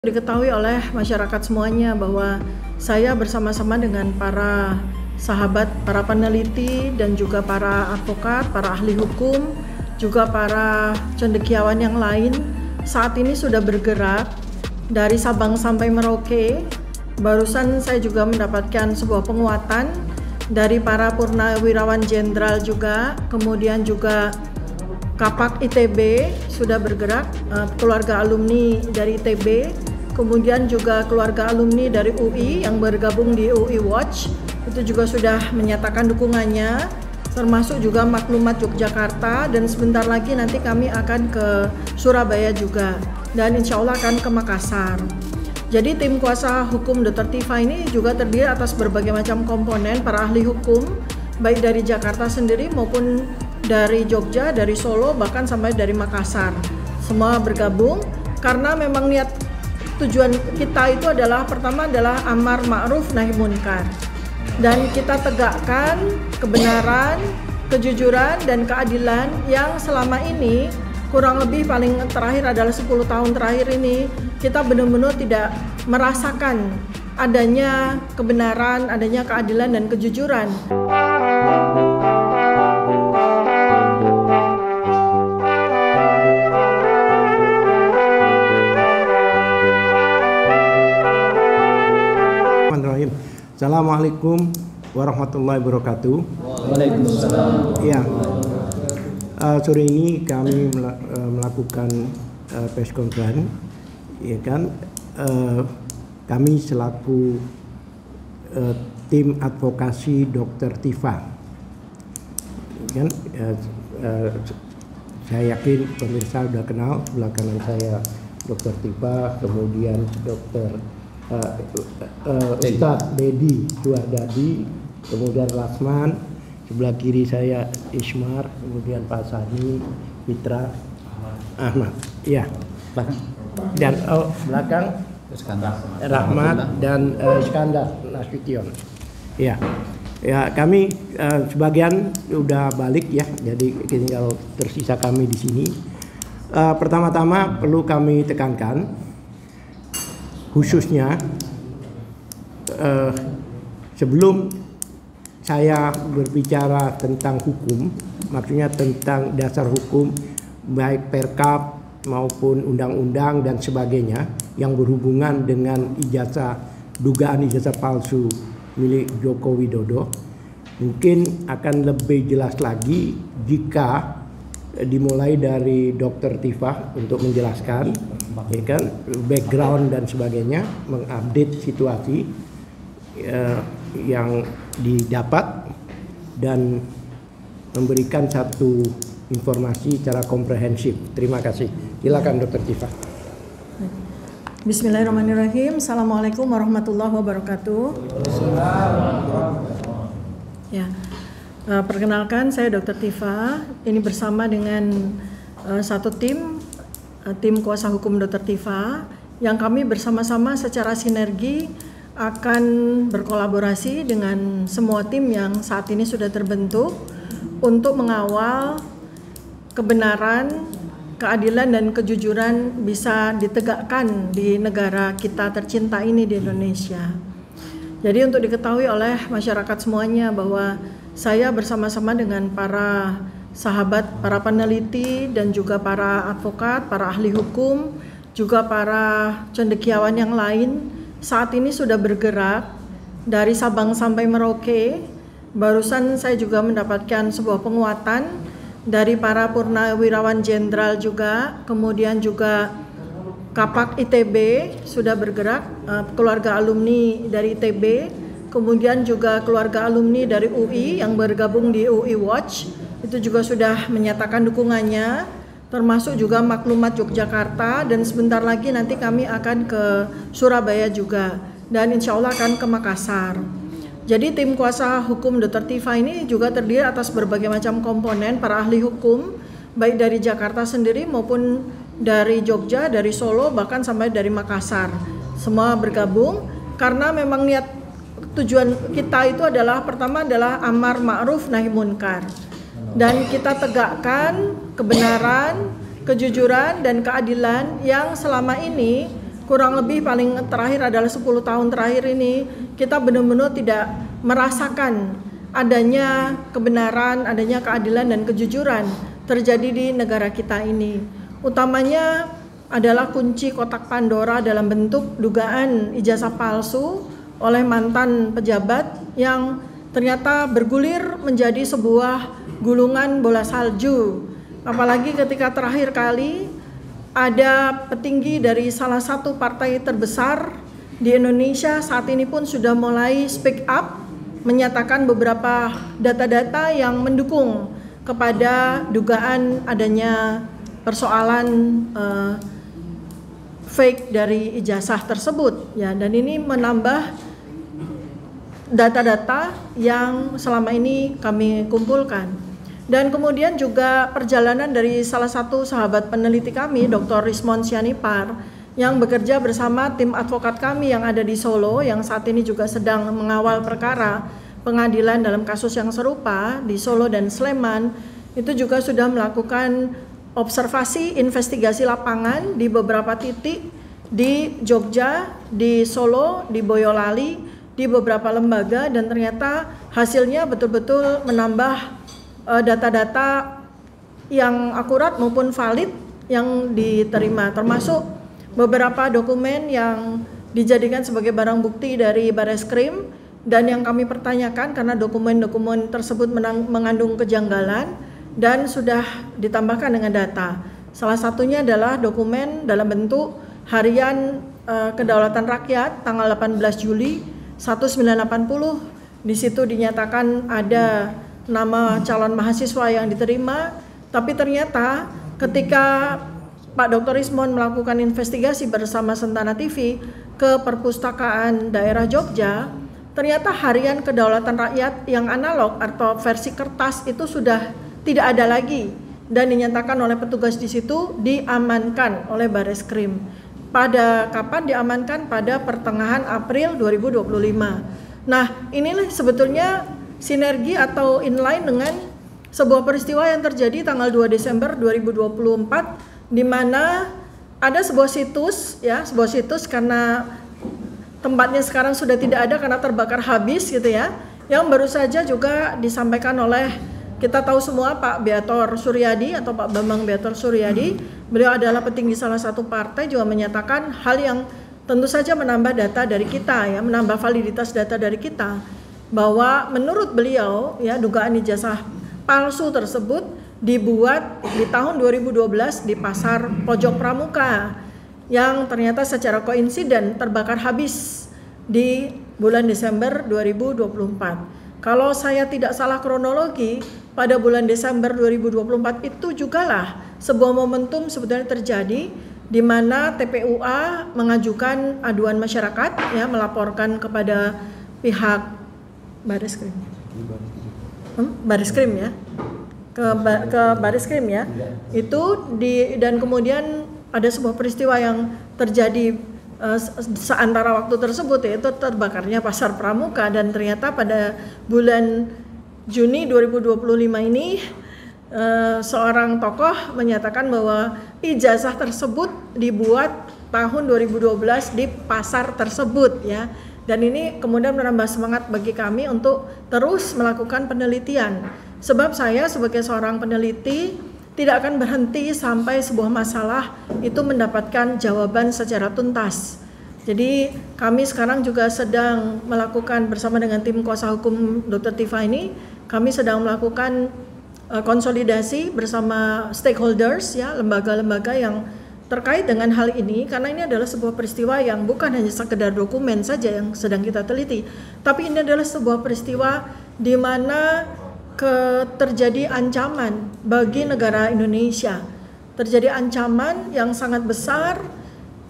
Diketahui oleh masyarakat semuanya bahwa saya bersama-sama dengan para sahabat, para peneliti dan juga para advokat, para ahli hukum, juga para cendekiawan yang lain saat ini sudah bergerak dari Sabang sampai Merauke. Barusan saya juga mendapatkan sebuah penguatan dari para purnawirawan jenderal juga, kemudian juga Kapak ITB sudah bergerak, keluarga alumni dari ITB, kemudian juga keluarga alumni dari UI yang bergabung di UI Watch, itu juga sudah menyatakan dukungannya, termasuk juga Maklumat Yogyakarta, dan sebentar lagi nanti kami akan ke Surabaya juga, dan insya Allah akan ke Makassar. Jadi tim kuasa hukum Dr. Tifa ini juga terdiri atas berbagai macam komponen, para ahli hukum, baik dari Jakarta sendiri maupun dari Jogja, dari Solo, bahkan sampai dari Makassar. Semua bergabung karena memang niat tujuan kita itu adalah, pertama adalah amar ma'ruf nahi munkar. Dan kita tegakkan kebenaran, kejujuran, dan keadilan yang selama ini kurang lebih paling terakhir adalah 10 tahun terakhir ini kita benar-benar tidak merasakan adanya kebenaran, adanya keadilan dan kejujuran. Assalamualaikum warahmatullahi wabarakatuh. Waalaikumsalam. Ya, sore ini kami melakukan press conference, ya kan? Kami selaku tim advokasi Dr. Tifa, kan? Saya yakin pemirsa sudah kenal, sebelah kanan saya Dr. Tifa, kemudian Dr. Ustadz Dedi Suardadi, kemudian Lasman, sebelah kiri saya Ismar, kemudian Pak Sani, Fitra, Ahmad, ya, dan belakang Rahmat dan Iskandar Nasution, ya. Ya, kami sebagian udah balik ya, jadi tinggal tersisa kami di sini. Pertama-tama perlu kami tekankan, khususnya sebelum saya berbicara tentang hukum, maksudnya tentang dasar hukum baik Perkap maupun undang-undang dan sebagainya yang berhubungan dengan dugaan ijazah palsu milik Joko Widodo, mungkin akan lebih jelas lagi jika dimulai dari Dr. Tifa untuk menjelaskan, ya kan, background dan sebagainya, mengupdate situasi yang didapat dan memberikan satu informasi secara komprehensif. Terima kasih. Silakan Dr. Tifa. Bismillahirrahmanirrahim. Assalamualaikum warahmatullahi wabarakatuh. Ya. Perkenalkan, saya Dr. Tifa. Ini bersama dengan satu tim kuasa hukum Dr. Tifa, yang kami bersama-sama secara sinergi akan berkolaborasi dengan semua tim yang saat ini sudah terbentuk untuk mengawal kebenaran, keadilan dan kejujuran bisa ditegakkan di negara kita tercinta ini, di Indonesia. Jadi untuk diketahui oleh masyarakat semuanya bahwa saya bersama-sama dengan para sahabat, para peneliti dan juga para advokat, para ahli hukum, juga para cendekiawan yang lain saat ini sudah bergerak dari Sabang sampai Merauke. Barusan saya juga mendapatkan sebuah penguatan dari para purnawirawan jenderal juga, kemudian juga Kapak ITB sudah bergerak, keluarga alumni dari ITB, kemudian juga keluarga alumni dari UI yang bergabung di UI Watch, itu juga sudah menyatakan dukungannya, termasuk juga Maklumat Yogyakarta, dan sebentar lagi nanti kami akan ke Surabaya juga, dan insya Allah akan ke Makassar. Jadi tim kuasa hukum Dr. Tifa ini juga terdiri atas berbagai macam komponen, para ahli hukum, baik dari Jakarta sendiri maupun dari Jogja, dari Solo, bahkan sampai dari Makassar. Semua bergabung karena memang niat tujuan kita itu adalah, pertama adalah amar ma'ruf nahi munkar. Dan kita tegakkan kebenaran, kejujuran, dan keadilan yang selama ini kurang lebih paling terakhir adalah 10 tahun terakhir ini kita benar-benar tidak merasakan adanya kebenaran, adanya keadilan dan kejujuran terjadi di negara kita ini. Utamanya adalah kunci kotak Pandora dalam bentuk dugaan ijazah palsu oleh mantan pejabat yang ternyata bergulir menjadi sebuah gulungan bola salju. Apalagi ketika terakhir kali ada petinggi dari salah satu partai terbesar di Indonesia saat ini pun sudah mulai speak up, menyatakan beberapa data-data yang mendukung kepada dugaan adanya persoalan fake dari ijazah tersebut, ya. Dan ini menambah data-data yang selama ini kami kumpulkan. Dan kemudian juga perjalanan dari salah satu sahabat peneliti kami, Dr. Rismond Sianipar, yang bekerja bersama tim advokat kami yang ada di Solo, yang saat ini juga sedang mengawal perkara pengadilan dalam kasus yang serupa di Solo dan Sleman, itu juga sudah melakukan observasi investigasi lapangan di beberapa titik di Jogja, di Solo, di Boyolali, di beberapa lembaga, dan ternyata hasilnya betul-betul menambah data-data yang akurat maupun valid yang diterima, termasuk beberapa dokumen yang dijadikan sebagai barang bukti dari Bareskrim dan yang kami pertanyakan karena dokumen-dokumen tersebut mengandung kejanggalan dan sudah ditambahkan dengan data. Salah satunya adalah dokumen dalam bentuk harian Kedaulatan Rakyat tanggal 18 Juli 1980. Di situ dinyatakan ada nama calon mahasiswa yang diterima, tapi ternyata ketika Pak Dr. Rismond melakukan investigasi bersama Sentana TV ke Perpustakaan Daerah Jogja, ternyata harian Kedaulatan Rakyat yang analog atau versi kertas itu sudah tidak ada lagi dan dinyatakan oleh petugas di situ diamankan oleh Bareskrim. Pada kapan diamankan? Pada pertengahan April 2025. Nah, inilah sebetulnya sinergi atau inline dengan sebuah peristiwa yang terjadi tanggal 2 Desember 2024 di mana ada sebuah situs, ya, sebuah situs karena tempatnya sekarang sudah tidak ada karena terbakar habis gitu ya, yang baru saja juga disampaikan oleh, kita tahu semua, Pak Beator Suryadi atau Pak Bambang Beator Suryadi. Beliau adalah petinggi salah satu partai, juga menyatakan hal yang tentu saja menambah data dari kita, ya, menambah validitas data dari kita, bahwa menurut beliau, ya, dugaan ijazah palsu tersebut dibuat di tahun 2012 di Pasar Pojok Pramuka yang ternyata secara koinsiden terbakar habis di bulan Desember 2024. Kalau saya tidak salah kronologi, pada bulan Desember 2024 itu jugalah sebuah momentum sebetulnya terjadi di mana TPUA mengajukan aduan masyarakat, ya, melaporkan kepada pihak Bareskrim, Bareskrim, ya, ke Bareskrim, ya, itu dan kemudian ada sebuah peristiwa yang terjadi seantara waktu tersebut, yaitu terbakarnya Pasar Pramuka, dan ternyata pada bulan Juni 2025 ini seorang tokoh menyatakan bahwa ijazah tersebut dibuat tahun 2012 di pasar tersebut, ya. Dan ini kemudian menambah semangat bagi kami untuk terus melakukan penelitian. Sebab saya sebagai seorang peneliti tidak akan berhenti sampai sebuah masalah itu mendapatkan jawaban secara tuntas. Jadi kami sekarang juga sedang melakukan bersama dengan tim kuasa hukum Dr. Tifa ini, kami sedang melakukan konsolidasi bersama stakeholders, ya, lembaga-lembaga yang terkait dengan hal ini, karena ini adalah sebuah peristiwa yang bukan hanya sekedar dokumen saja yang sedang kita teliti, tapi ini adalah sebuah peristiwa di mana terjadi ancaman bagi negara Indonesia, terjadi ancaman yang sangat besar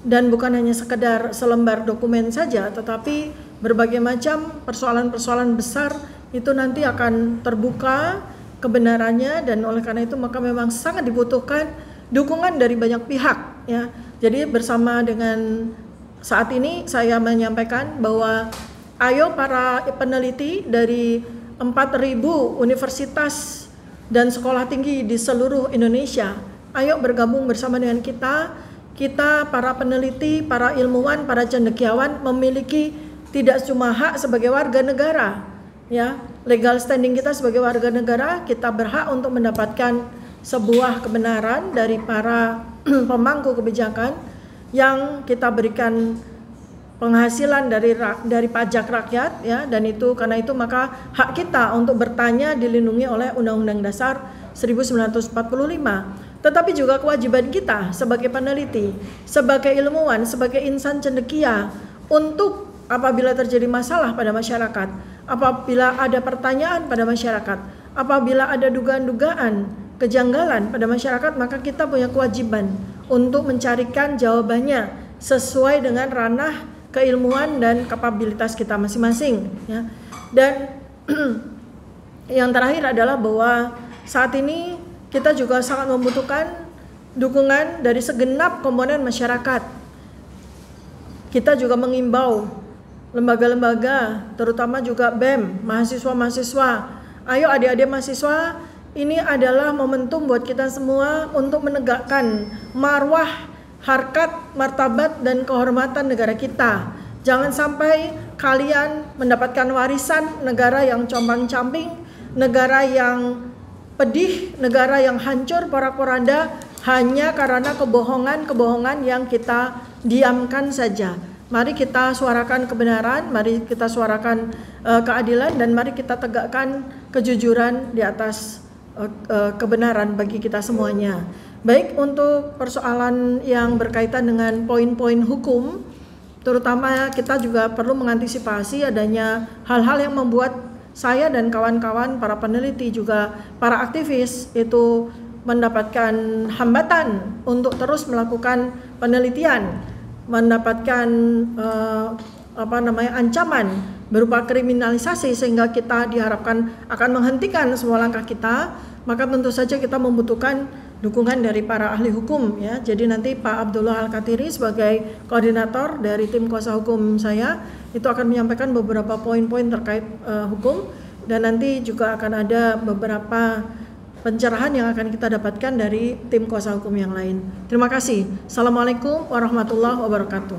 dan bukan hanya sekedar selembar dokumen saja, tetapi berbagai macam persoalan-persoalan besar itu nanti akan terbuka kebenarannya, dan oleh karena itu maka memang sangat dibutuhkan dukungan dari banyak pihak, ya. Jadi bersama dengan saat ini saya menyampaikan bahwa ayo para peneliti dari 4.000 universitas dan sekolah tinggi di seluruh Indonesia, ayo bergabung bersama dengan kita kita para peneliti, para ilmuwan, para cendekiawan memiliki tidak cuma hak sebagai warga negara, ya, legal standing kita sebagai warga negara, kita berhak untuk mendapatkan sebuah kebenaran dari para pemangku kebijakan yang kita berikan penghasilan dari pajak rakyat, ya, dan itu karena itu maka hak kita untuk bertanya dilindungi oleh Undang-Undang Dasar 1945. Tetapi juga kewajiban kita sebagai peneliti, sebagai ilmuwan, sebagai insan cendekia untuk apabila terjadi masalah pada masyarakat, apabila ada pertanyaan pada masyarakat, apabila ada dugaan-dugaan kejanggalan pada masyarakat, maka kita punya kewajiban untuk mencarikan jawabannya sesuai dengan ranah keilmuan dan kapabilitas kita masing-masing, ya. Dan yang terakhir adalah bahwa saat ini kita juga sangat membutuhkan dukungan dari segenap komponen masyarakat. Kita juga mengimbau lembaga-lembaga, terutama juga BEM, mahasiswa-mahasiswa. Ayo adik-adik mahasiswa, ini adalah momentum buat kita semua untuk menegakkan marwah, harkat, martabat, dan kehormatan negara kita. Jangan sampai kalian mendapatkan warisan negara yang compang-camping, negara yang pedih, negara yang hancur porak-poranda hanya karena kebohongan-kebohongan yang kita diamkan saja. Mari kita suarakan kebenaran, mari kita suarakan keadilan, dan mari kita tegakkan kejujuran di atas kebenaran bagi kita semuanya. Baik untuk persoalan yang berkaitan dengan poin-poin hukum, terutama kita juga perlu mengantisipasi adanya hal-hal yang membuat saya dan kawan-kawan para peneliti juga para aktivis itu mendapatkan hambatan untuk terus melakukan penelitian, mendapatkan ancaman berupa kriminalisasi sehingga kita diharapkan akan menghentikan semua langkah kita. Maka tentu saja kita membutuhkan dukungan dari para ahli hukum, ya. Jadi nanti Pak Abdullah Al-Katiri sebagai koordinator dari tim kuasa hukum saya itu akan menyampaikan beberapa poin-poin terkait hukum, dan nanti juga akan ada beberapa pencerahan yang akan kita dapatkan dari tim kuasa hukum yang lain. Terima kasih. Assalamualaikum warahmatullahi wabarakatuh.